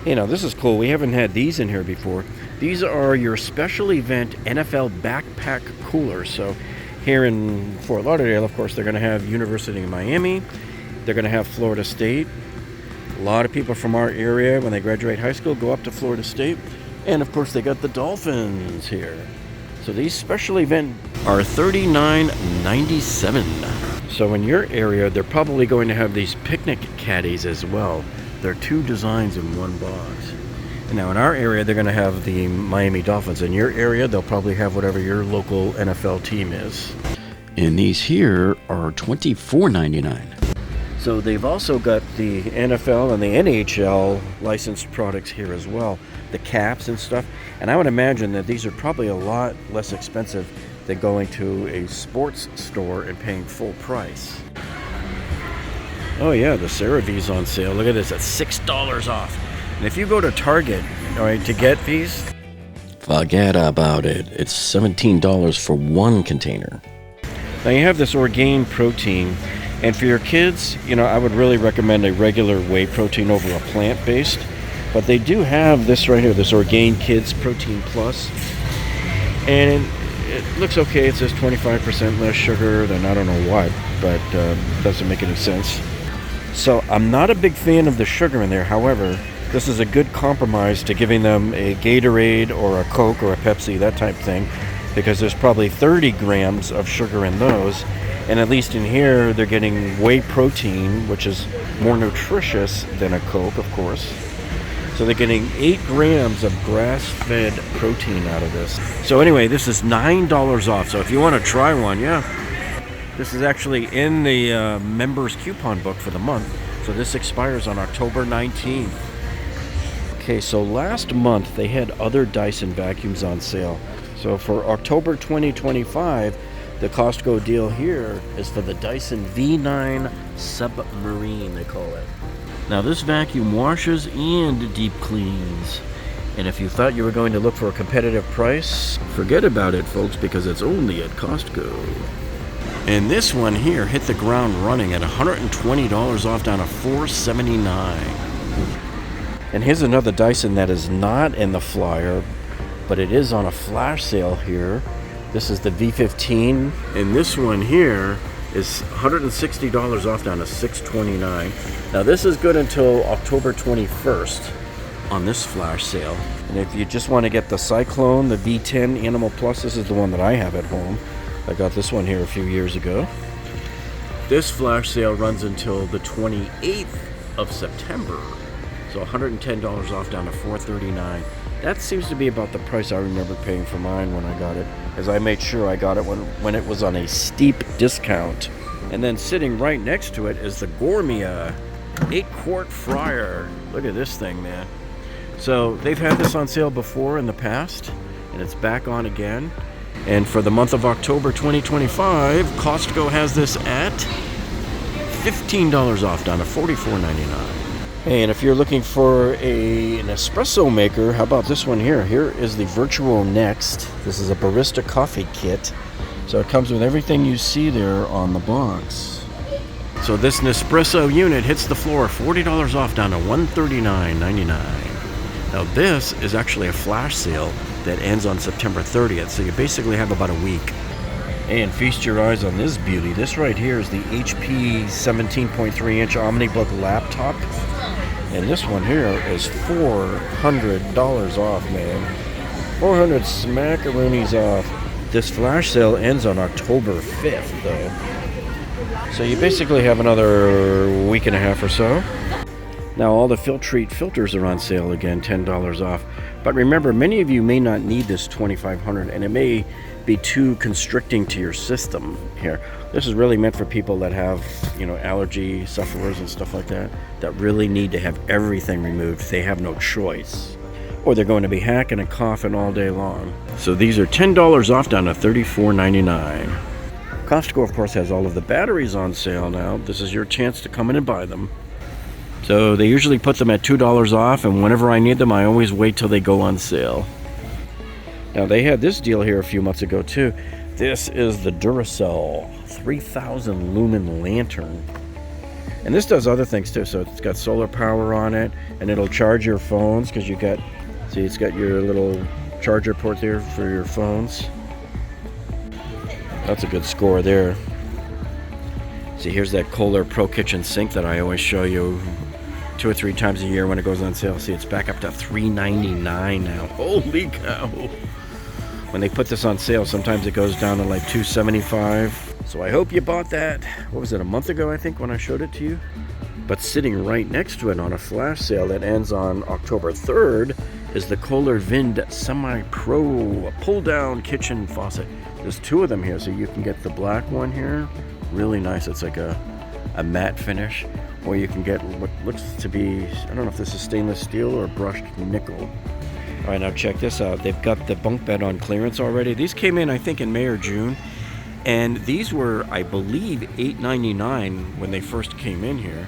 You know, this is cool. We haven't had these in here before. These are your special event NFL backpack coolers. So here in Fort Lauderdale, of course, they're going to have University of Miami. They're going to have Florida State. A lot of people from our area, when they graduate high school, go up to Florida State. And of course, they got the Dolphins here. So these special event are $39.97. So in your area, they're probably going to have these picnic caddies as well. They're two designs in one box. And now in our area, they're going to have the Miami Dolphins. In your area, they'll probably have whatever your local NFL team is. And these here are $24.99. So they've also got the NFL and the NHL licensed products here as well. The caps and stuff. And I would imagine that these are probably a lot less expensive than going to a sports store and paying full price. Oh yeah, the CeraVe's on sale. Look at this, at $6 off. And if you go to Target, all right, to get these, forget about it. It's $17 for one container. Now you have this Orgain protein, and for your kids, you know, I would really recommend a regular whey protein over a plant-based. But they do have this right here, this Orgain Kids Protein Plus, and it looks okay. It says 25% less sugar than I don't know what, but doesn't make any sense. So I'm not a big fan of the sugar in there. However, this is a good compromise to giving them a Gatorade or a Coke or a Pepsi, that type thing, because there's probably 30 grams of sugar in those. And at least in here, they're getting whey protein, which is more nutritious than a Coke, of course. So they're getting 8 grams of grass-fed protein out of this. So anyway, this is $9 off. So if you want to try one, yeah. This is actually in the members coupon book for the month. So this expires on October 19th. Okay, so last month they had other Dyson vacuums on sale. So for October 2025, the Costco deal here is for the Dyson V9 Submarine, they call it. Now this vacuum washes and deep cleans. And if you thought you were going to look for a competitive price, forget about it, folks, because it's only at Costco. And this one here hit the ground running at $120 off, down to $479. And here's another Dyson that is not in the flyer, but it is on a flash sale here. This is the V15, and this one here is $160 off, down to $629. Now this is good until October 21st on this flash sale. And if you just want to get the Cyclone, the V10 Animal Plus, this is the one that I have at home. I got this one here a few years ago. This flash sale runs until the 28th of September. So $110 off, down to $439. That seems to be about the price I remember paying for mine when I got it, as I made sure I got it when it was on a steep discount. And then sitting right next to it is the Gourmia 8-quart fryer. Look at this thing, man. So they've had this on sale before in the past, and it's back on again. And for the month of October 2025, Costco has this at $15 off, down to $44.99. And if you're looking for an espresso maker, how about this one here? Here is the Virtuo Next. This is a barista coffee kit. So it comes with everything you see there on the box. So this Nespresso unit hits the floor, $40 off, down to $139.99. Now this is actually a flash sale that ends on September 30th. So you basically have about a week. And feast your eyes on this beauty. This right here is the HP 17.3-inch OmniBook laptop. And this one here is $400 off, man. 400 smackaroonies off. This flash sale ends on October 5th, though. So you basically have another week and a half or so. Now all the Filtrete filters are on sale again, $10 off. But remember, many of you may not need this 2500, and it may be too constricting to your system here. This is really meant for people that have, you know, allergy sufferers and stuff like that, that really need to have everything removed. They have no choice, or they're going to be hacking and coughing all day long. So these are $10 off, down to $34.99. Costco, of course, has all of the batteries on sale now. This is your chance to come in and buy them. So they usually put them at $2 off, and whenever I need them, I always wait till they go on sale. Now they had this deal here a few months ago too. This is the Duracell 3000 lumen lantern. And this does other things too. So it's got solar power on it, and it'll charge your phones because you got, see, it's got your little charger port there for your phones. That's a good score there. See, here's that Kohler Pro Kitchen sink that I always show you 2 or 3 times a year when it goes on sale. See, it's back up to $3.99 now. Holy cow. When they put this on sale, sometimes it goes down to like $2.75. So I hope you bought that. What was it, a month ago, I think, when I showed it to you? But sitting right next to it on a flash sale that ends on October 3rd is the Kohler Vind Semi-Pro pull-down kitchen faucet. There's 2 of them here, so you can get the black one here. Really nice. It's like a matte finish. Or you can get what looks to be, I don't know if this is stainless steel or brushed nickel. All right, now check this out. They've got the bunk bed on clearance already. These came in, I think, in May or June. And these were, I believe, $8.99 when they first came in here.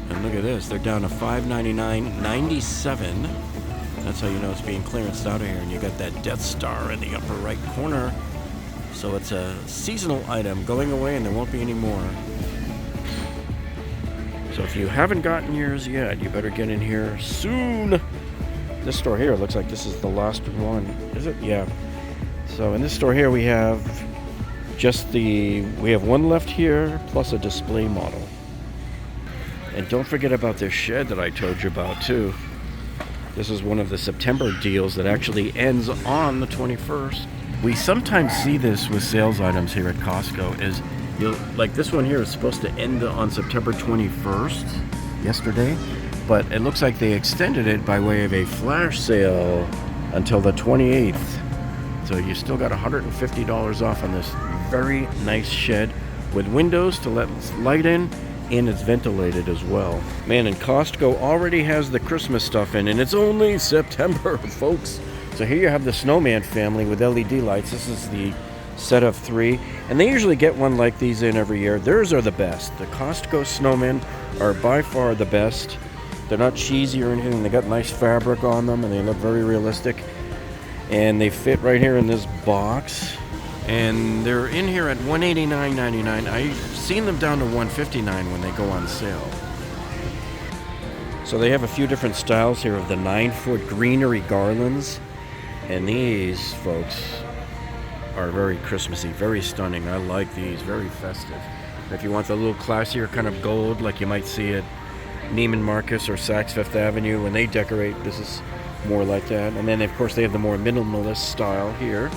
And look at this. They're down to $5.99.97. That's how you know it's being clearanced out of here. And you got that Death Star in the upper right corner. So it's a seasonal item going away, and there won't be any more. So if you haven't gotten yours yet, you better get in here soon. This store here looks like this is the last one. Is it? Yeah. So in this store here we have we have one left here plus a display model. And don't forget about this shed that I told you about too. This is one of the September deals that actually ends on the 21st. We sometimes see this with sales items here at Costco is like this one here is supposed to end on September 21st, yesterday, but it looks like they extended it by way of a flash sale until the 28th. So you still got $150 off on this very nice shed with windows to let light in, and it's ventilated as well. Man, and Costco already has the Christmas stuff in, and it's only September, folks. So here you have the Snowman family with LED lights. This is the set of 3, and they usually get one like these in every year. Theirs are the best. The Costco snowmen are by far the best. They're not cheesy or anything. They got nice fabric on them, and they look very realistic. And they fit right here in this box. And they're in here at $189.99. I've seen them down to $159 when they go on sale. So they have a few different styles here of the 9-foot greenery garlands. And these, folks, are very Christmassy, very stunning. I like these, very festive. If you want the little classier kind of gold like you might see at Neiman Marcus or Saks Fifth Avenue when they decorate, this is more like that. And then of course they have the more minimalist style here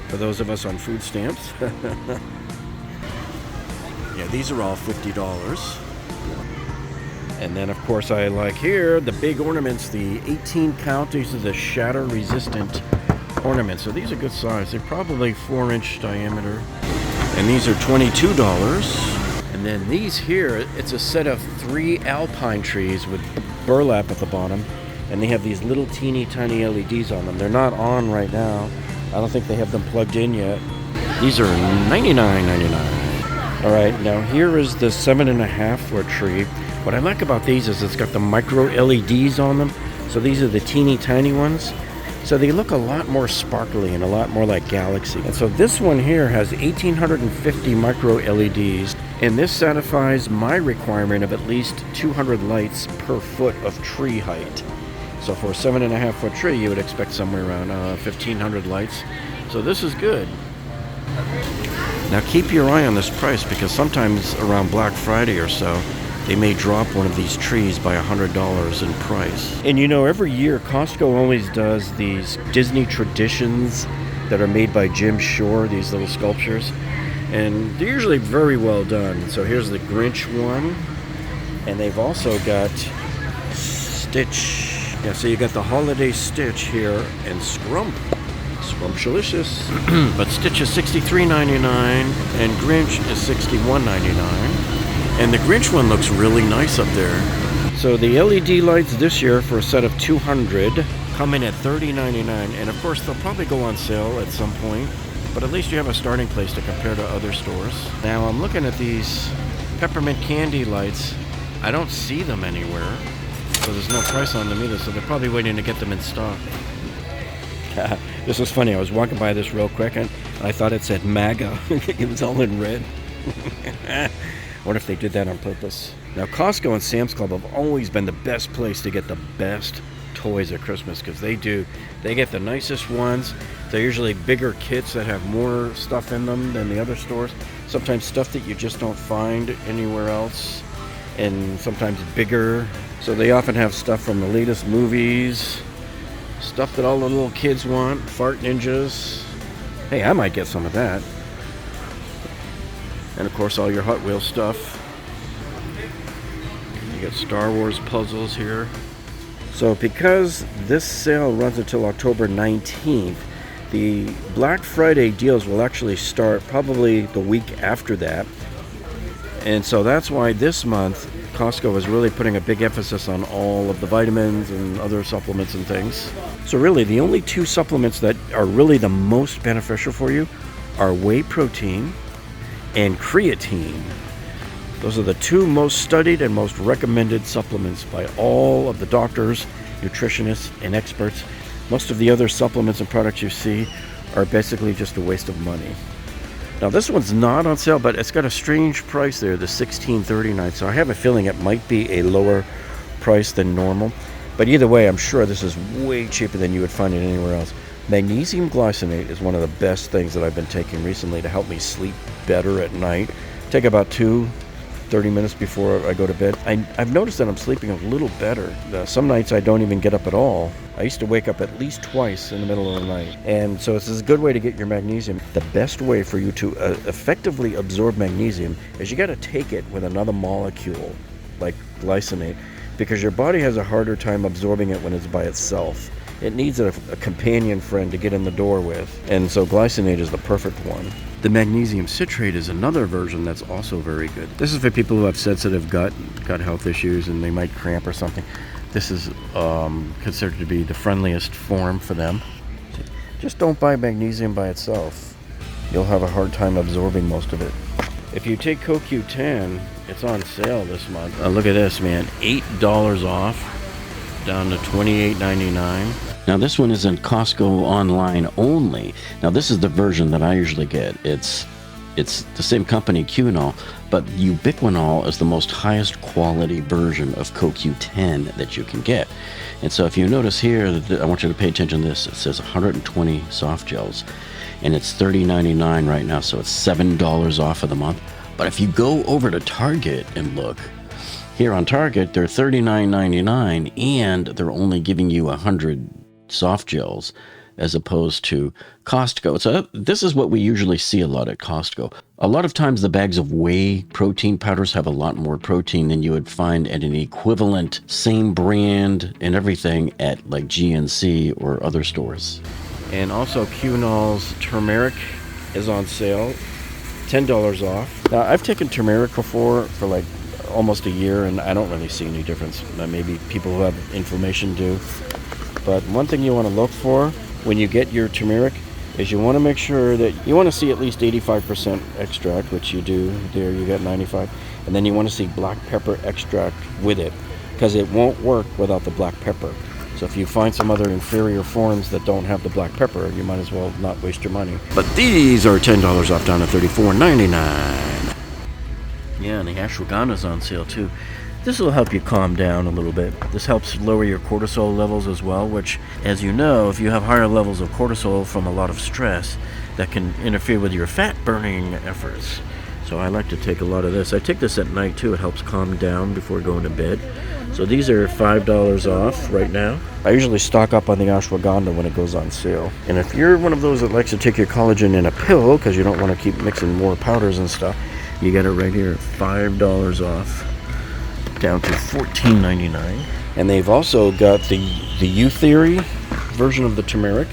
for those of us on food stamps. Yeah, these are all $50. And then of course I like here the big ornaments, the 18 count. These are the shatter resistant ornaments. So these are good size. They're probably 4-inch diameter. And these are $22. And then these here, it's a set of 3 alpine trees with burlap at the bottom. And they have these little teeny tiny LEDs on them. They're not on right now. I don't think they have them plugged in yet. These are $99.99. All right, now here is the 7.5-foot tree. What I like about these is it's got the micro LEDs on them. So these are the teeny tiny ones. So they look a lot more sparkly and a lot more like Galaxy. And so this one here has 1,850 micro LEDs. And this satisfies my requirement of at least 200 lights per foot of tree height. So for a 7.5-foot tree, you would expect somewhere around 1,500 lights. So this is good. Now keep your eye on this price because sometimes around Black Friday or so, they may drop one of these trees by $100 in price. And you know, every year Costco always does these Disney traditions that are made by Jim Shore, these little sculptures. And they're usually very well done. So here's the Grinch one. And they've also got Stitch. Yeah, so you got the holiday Stitch here and Scrump. Scrumptious. But Stitch is $63.99 and Grinch is $61.99. And the Grinch one looks really nice up there. So the LED lights this year for a set of 200 come in at $30.99. And of course, they'll probably go on sale at some point. But at least you have a starting place to compare to other stores. Now I'm looking at these peppermint candy lights. I don't see them anywhere. So there's no price on them either. So they're probably waiting to get them in stock. This was funny. I was walking by this real quick and I thought it said MAGA. It was all in red. What if they did that on purpose? Now, Costco and Sam's Club have always been the best place to get the best toys at Christmas, because they get the nicest ones. They're usually bigger kits that have more stuff in them than the other stores. Sometimes stuff that you just don't find anywhere else, and sometimes bigger. So they often have stuff from the latest movies, stuff that all the little kids want, fart ninjas. Hey, I might get some of that. And of course all your Hot Wheels stuff. You got Star Wars puzzles here. So because this sale runs until October 19th, the Black Friday deals will actually start probably the week after that. And so that's why this month Costco is really putting a big emphasis on all of the vitamins and other supplements and things. So really the only two supplements that are really the most beneficial for you are whey protein and creatine. Those are the two most studied and most recommended supplements by all of the doctors, nutritionists, and experts. Most of the other supplements and products you see are basically just a waste of money. Now this one's not on sale, but it's got a strange price there, the $16.39. So I have a feeling it might be a lower price than normal. But either way, I'm sure this is way cheaper than you would find it anywhere else. Magnesium glycinate is one of the best things that I've been taking recently to help me sleep better at night. Take about 30 minutes before I go to bed. I've noticed that I'm sleeping a little better. Some nights I don't even get up at all. I used to wake up at least twice in the middle of the night. And so it's a good way to get your magnesium. The best way for you to effectively absorb magnesium is you got to take it with another molecule, like glycinate, because your body has a harder time absorbing it when it's by itself. It needs a companion friend to get in the door with, and so glycinate is the perfect one. The magnesium citrate is another version that's also very good. This is for people who have sensitive gut health issues and they might cramp or something. This is considered to be the friendliest form for them. Just don't buy magnesium by itself. You'll have a hard time absorbing most of it. If you take CoQ10, it's on sale this month. Look at this, man, $8 off, down to $28.99. Now this one is in Costco online only. Now this is the version that I usually get. It's the same company, Qunol, but Ubiquinol is the most highest quality version of CoQ10 that you can get. And so if you notice here, I want you to pay attention to this. It says 120 soft gels, and it's $30.99 right now, so it's $7 off of the month. But if you go over to Target and look, here on Target, they're $39.99, and they're only giving you 100 soft gels as opposed to Costco. So this is what we usually see a lot at Costco. A lot of times the bags of whey protein powders have a lot more protein than you would find at an equivalent same brand and everything at like GNC or other stores. And also Qunol's turmeric is on sale, $10 off. Now I've taken turmeric before for like almost a year, and I don't really see any difference. Maybe people who have inflammation do. But one thing you want to look for when you get your turmeric is you want to make sure that you want to see at least 85% extract, which you do. There you get 95. And then you want to see black pepper extract with it, because it won't work without the black pepper. So if you find some other inferior forms that don't have the black pepper, you might as well not waste your money. But these are $10 off, down to $34.99. Yeah, and the ashwagandha's on sale too. This will help you calm down a little bit. This helps lower your cortisol levels as well, which, as you know, if you have higher levels of cortisol from a lot of stress, that can interfere with your fat burning efforts. So I like to take a lot of this. I take this at night too. It helps calm down before going to bed. So these are $5 off right now. I usually stock up on the ashwagandha when it goes on sale. And if you're one of those that likes to take your collagen in a pill because you don't want to keep mixing more powders and stuff, you get it right here, $5 off, down to $14.99. And they've also got the U-Theory version of the turmeric,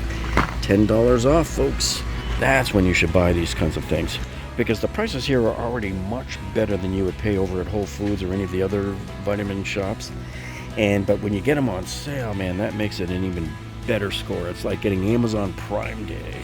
$10 off, folks. That's when you should buy these kinds of things, because the prices here are already much better than you would pay over at Whole Foods or any of the other vitamin shops. But when you get them on sale, man, that makes it an even better score. It's like getting Amazon Prime Day.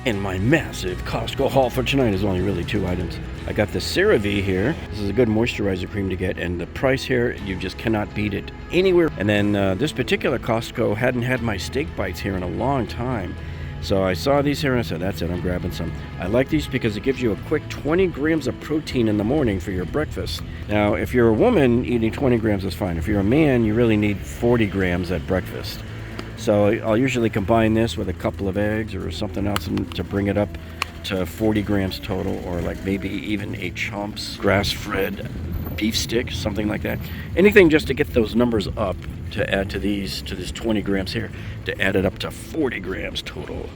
And my massive Costco haul for tonight is only really 2 items. I got the CeraVe here. This is a good moisturizer cream to get, and the price here, you just cannot beat it anywhere. And then this particular Costco hadn't had my steak bites here in a long time. So I saw these here and I said, that's it, I'm grabbing some. I like these because it gives you a quick 20 grams of protein in the morning for your breakfast. Now, if you're a woman, eating 20 grams is fine. If you're a man, you really need 40 grams at breakfast. So I'll usually combine this with a couple of eggs or something else to bring it up to 40 grams total, or like maybe even a Chomps grass-fed beef stick, something like that. Anything just to get those numbers up, to add to this 20 grams here, to add it up to 40 grams total.